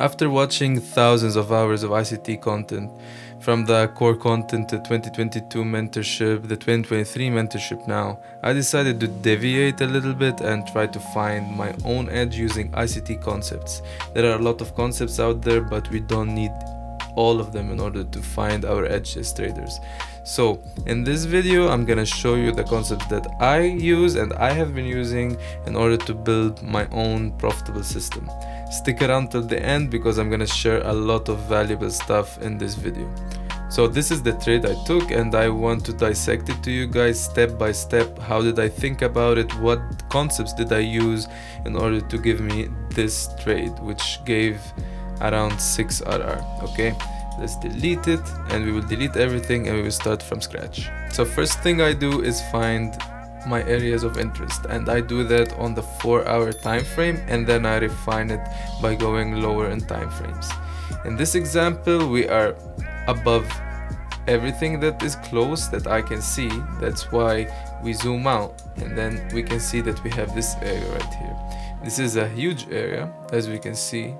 After watching thousands of hours of ICT content, from the core content, the 2022 mentorship, the 2023 mentorship now, I decided to deviate a little bit and try to find my own edge using ICT concepts. There are a lot of concepts out there, but we don't need all of them in order to find our edge as traders. So in this video, I'm gonna show you the concepts that I use and I have been using in order to build my own profitable system. Stick around till the end because I'm gonna share a lot of valuable stuff in this video. So this is the trade I took and I want to dissect it to you guys step by step. How did I think about it? What concepts did I use in order to give me this trade, which gave around 6 RR. Okay, let's delete it and we will delete everything and we will start from scratch. So first thing I do is find my areas of interest, and I do that on the 4-hour time frame, and then I refine it by going lower in time frames. In this example, we are above everything that is close that I can see. That's why we zoom out and then we can see that we have this area right here. This is a huge area, as we can see.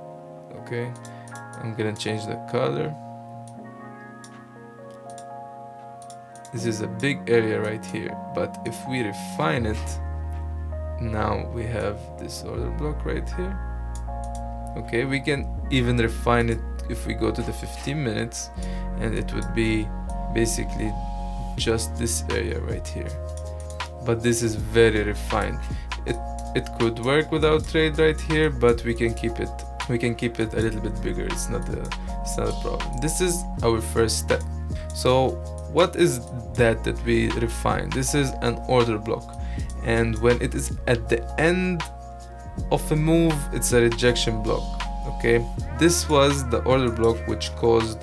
Okay, I'm gonna change the color. This is a big area right here, but if we refine it, now we have this order block right here. Okay, we can even refine it if we go to the 15 minutes, and it would be basically just this area right here. But this is very refined. It could work without trade right here, but we can keep it a little bit bigger. It's not a problem. This is our first step. So what is that we refine? This is an order block, and when it is at the end of a move, it's a rejection block. Okay, this was the order block which caused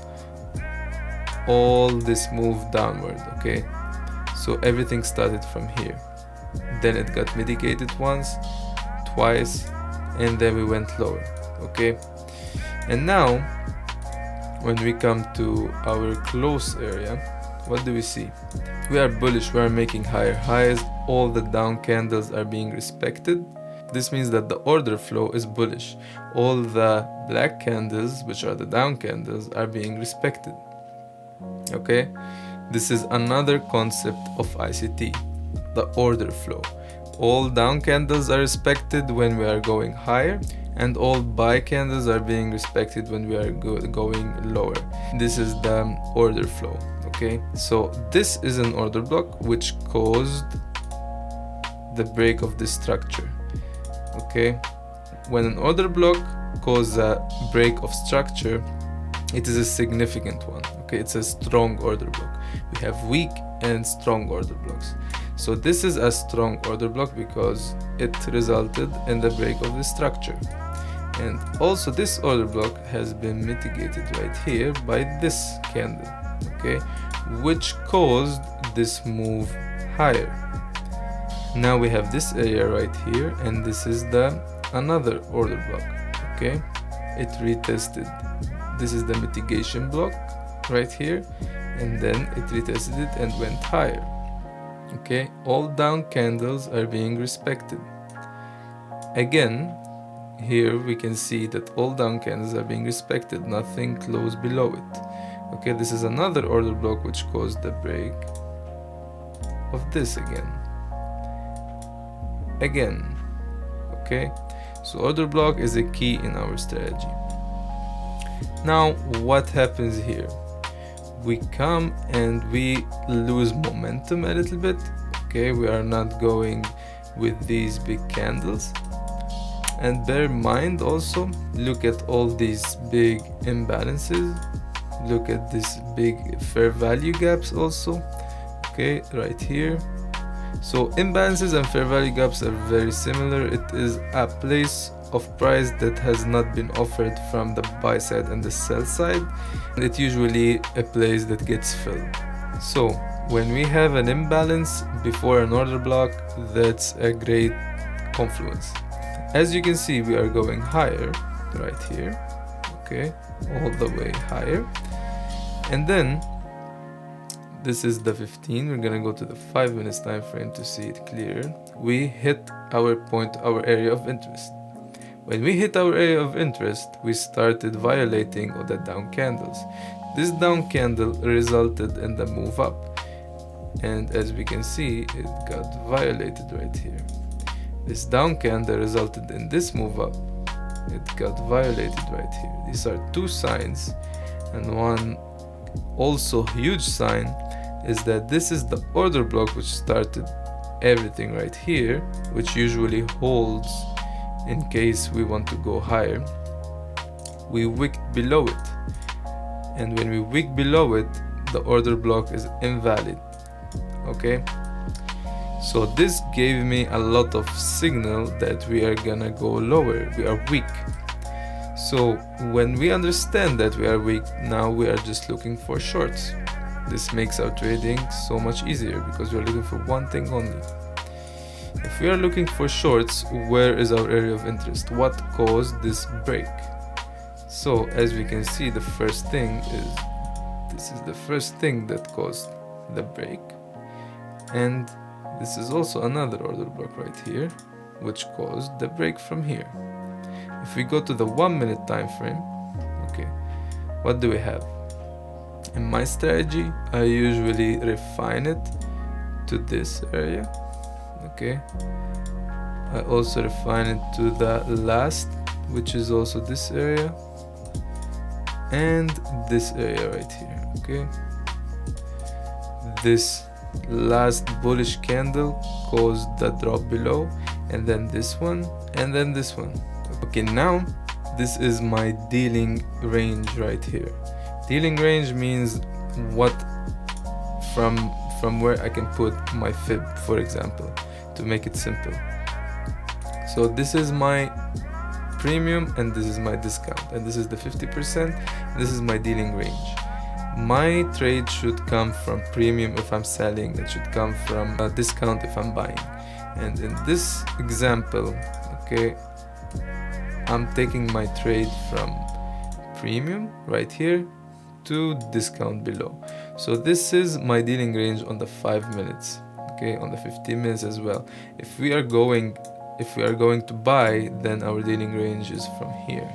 all this move downward. Okay, so everything started from here, then it got mitigated once, twice, and then we went lower. Okay, and now when we come to our close area, what do we see? We are bullish, we are making higher highs, all the down candles are being respected. This means that the order flow is bullish. All the black candles, which are the down candles, are being respected. Okay, this is another concept of ICT, the order flow. All down candles are respected when we are going higher, and all buy candles are being respected when we are going lower. This is the order flow. Okay, so this is an order block which caused the break of this structure. Okay, when an order block causes a break of structure, it is a significant one. Okay, it's a strong order block. We have weak and strong order blocks. So this is a strong order block because it resulted in the break of the structure. And also this order block has been mitigated right here by this candle, okay, which caused this move higher. Now we have this area right here, and this is the another order block. Okay, it retested. This is the mitigation block right here, and then it retested it and went higher. Okay, all down candles are being respected. Again, here we can see that all down candles are being respected, nothing close below it. Okay, this is another order block which caused the break of this again. Okay, so order block is a key in our strategy. Now what happens here? We come and we lose momentum a little bit. Okay, we are not going with these big candles. And bear in mind also, look at all these big imbalances, look at this big fair value gaps also, okay, right here. So imbalances and fair value gaps are very similar. It is a place of price that has not been offered from the buy side and the sell side, and it's usually a place that gets filled. So when we have an imbalance before an order block, that's a great confluence. As you can see, we are going higher right here, okay, all the way higher. And then this is the 15. We're gonna go to the 5 minutes time frame to see it clearer. We hit our point, our area of interest. When we hit our area of interest, we started violating all the down candles. This down candle resulted in the move up, and as we can see, it got violated right here. This down candle resulted in this move up. It got violated right here. These are two signs, and one also huge sign is that this is the order block which started everything right here, which usually holds in case we want to go higher. We wicked below it, and when we wick below it, the order block is invalid. Okay, so this gave me a lot of signal that we are gonna go lower, we are weak. So when we understand that we are weak, now we are just looking for shorts. This makes our trading so much easier because we are looking for one thing only. If we are looking for shorts, where is our area of interest? What caused this break? So as we can see, the first thing is, this is the first thing that caused the break, and this is also another order block right here which caused the break from here. If we go to the 1 minute time frame, okay, what do we have? In my strategy, I usually refine it to this area. Okay, I also refine it to the last, which is also this area, and this area right here. Okay, this last bullish candle caused the drop below, and then this one, and then this one. Okay, now this is my dealing range right here. Dealing range means what from where I can put my fib, for example, to make it simple. So this is my premium and this is my discount, and this is the 50%. This is my dealing range. My trade should come from premium if I'm selling, it should come from a discount if I'm buying. And in this example, okay, I'm taking my trade from premium right here to discount below. So this is my dealing range on the 5 minutes, okay, on the 15 minutes as well. If we are going to buy, then our dealing range is from here.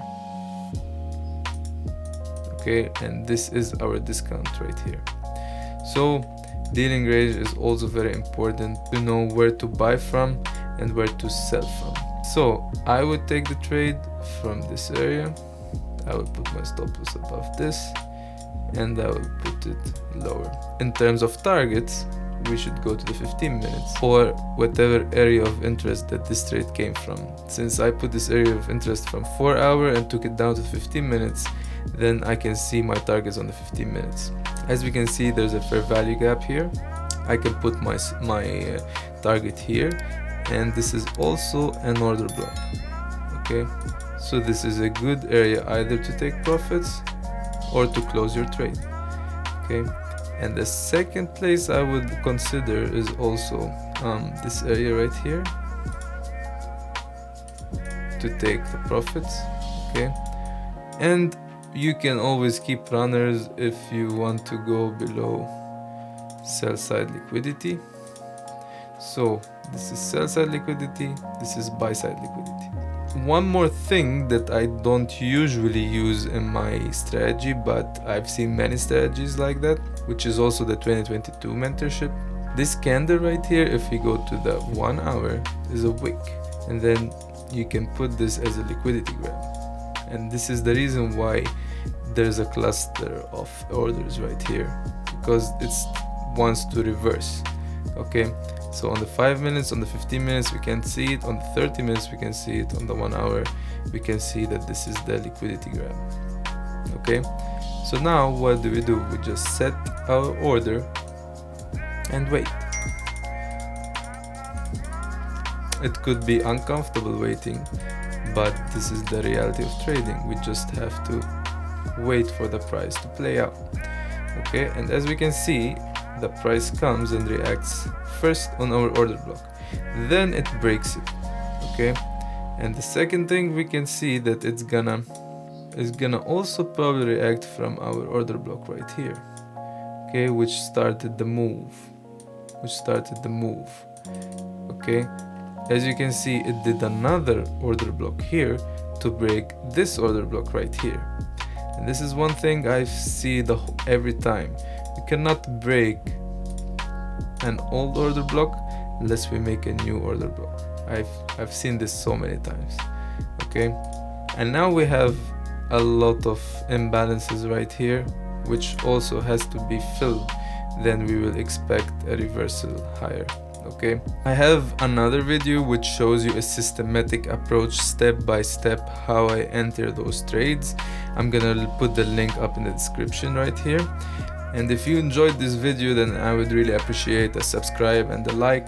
Okay, and this is our discount right here. So dealing range is also very important to know where to buy from and where to sell from. So I would take the trade from this area. I would put my stop loss above this, and I will put it lower. In terms of targets, we should go to the 15 minutes or whatever area of interest that this trade came from. Since I put this area of interest from 4 hours and took it down to 15 minutes, then I can see my targets on the 15 minutes. As we can see, there's a fair value gap here. I can put my target here, and this is also an order block. Okay, so this is a good area either to take profits or to close your trade. Okay, and the second place I would consider is also this area right here to take the profits. Okay, and you can always keep runners if you want to go below sell side liquidity. So this is sell side liquidity, this is buy side liquidity. One more thing that I don't usually use in my strategy, but I've seen many strategies like that, which is also the 2022 mentorship. This candle right here, if we go to the 1 hour, is a wick, and then you can put this as a liquidity grab. And this is the reason why there's a cluster of orders right here, because it wants to reverse. Okay, so on the 5 minutes, on the 15 minutes we can see it, on the 30 minutes we can see it, on the 1 hour we can see that this is the liquidity grab. Okay, so now what do? We just set our order and wait. It could be uncomfortable waiting, but this is the reality of trading. We just have to wait for the price to play out. Okay, and as we can see, the price comes and reacts first on our order block, then it breaks it. Okay, and the second thing we can see that it's gonna also probably react from our order block right here. Okay, which started the move. Okay, as you can see, it did another order block here to break this order block right here. And this is one thing I see every time. You cannot break an old order block unless we make a new order block. I've seen this so many times. Okay, and now we have a lot of imbalances right here, which also has to be filled. Then we will expect a reversal higher. Okay, I have another video which shows you a systematic approach, step by step, how I enter those trades. I'm gonna put the link up in the description right here. And if you enjoyed this video, then I would really appreciate a subscribe and a like.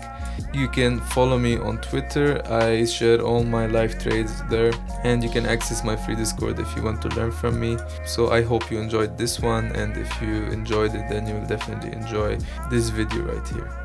You can follow me on Twitter. I share all my live trades there, and you can access my free Discord if you want to learn from me. So I hope you enjoyed this one, and if you enjoyed it, then you will definitely enjoy this video right here.